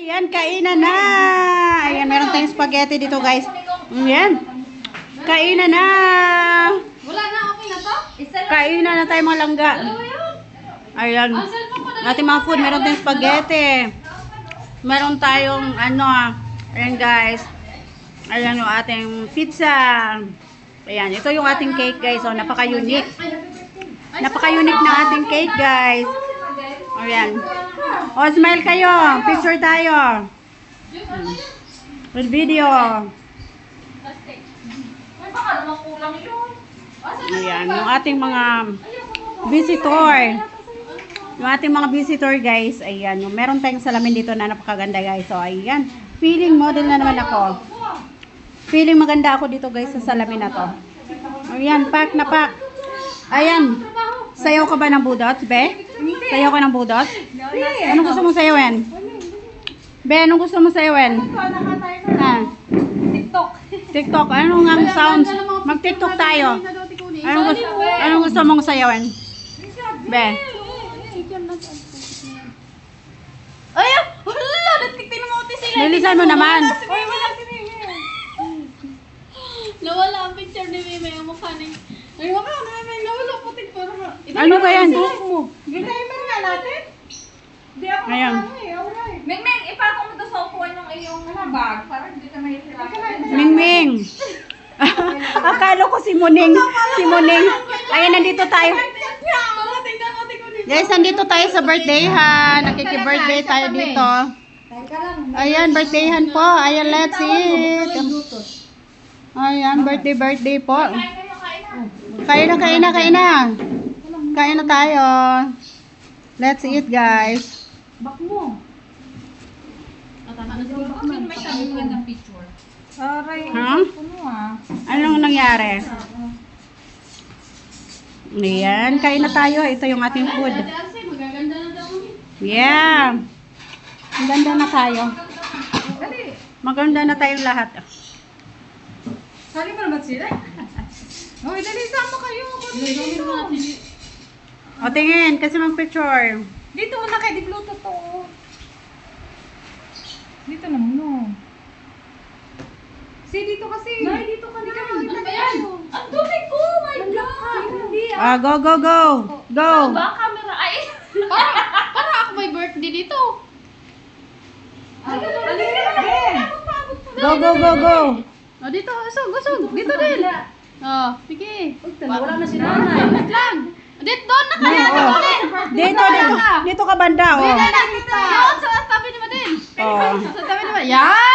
Ayan, kainan na. Ayan, meron tayong spaghetti dito, guys. Ayan. Kainan na. Wala na, okay na to? Kainan na tayo mga langga. Ayan. Ating mga food, meron tayong spaghetti. Meron tayong ayan guys. Ayan yung ating pizza. Ayan, ito yung ating cake guys. So, napaka-unique. Napaka-unique na ating cake guys. Ayan. O, smile kayo. Picture tayo. With video. Ayan, yung ating mga visitor. Yung ating mga visitor guys. Ayan, yung meron tayong salamin dito na napakaganda guys. So, ayan. Feeling model na naman ako. Feeling maganda ako dito guys sa salamin na to. Ayan, pack na pack. Ayan. Sayaw ka ba ng budots, be? Sayaw ka ng budots? Anong gusto mong sayawin? Be, anong gusto mong sayawin? Ha? TikTok. TikTok. Anong ang sounds? Mag-TikTok tayo. Anong gusto mong sayawin? Be? Ay, wala. Natiktin mo uti sila. Lilisan mo naman. Ay, wala si Mimi. Nawala ang picture ni Mimi. Ang mukha ni... Ay, wala na Mimi. Nawala putik ko. Ano ba yan? Gitimer nga natin. Di ako Ayan. Ming, ipako mo to sa upuan ng iyong bag. Para hindi ka mahihirapan. Ming. Akala ko si Muning. Si Muning. Ayan, nandito tayo. Guys, nandito tayo sa birthday ha. Nakiki-birthday tayo dito. Ayan, birthdayhan po. Ayan, let's eat. Ayan, birthday po. Kain na. Kain na tayo. Let's eat, guys. Bak mo. May sabi ko ng picture. Aray, Ha? puno ah. Anong nangyari? Ayan, kain na tayo. Ito yung ating food. Magaganda na daw. Yeah. Maganda na tayo. Maganda na tayong lahat. Sali mo naman sila. Hoy, dali sama kayo. O, tingin. Kasi mag-picture. Dito mo na kay di Bluetooth to. Dito na mo. Si dito kasi. Nay, dito ka na. Ano ba yan? Ang dumi ko! My God! Hindi Ah, go. Go. Ba, camera ay. Para ako may birthday dito. Go. Oh, dito, usog. Dito din. Oh, sige. Wala na si nanay. Wait lang. Dito, doon na kayo. Dito ka banda, oh. Yan, sa tabi ni Madin. Oh. Sa tabi ni Madin. Yan.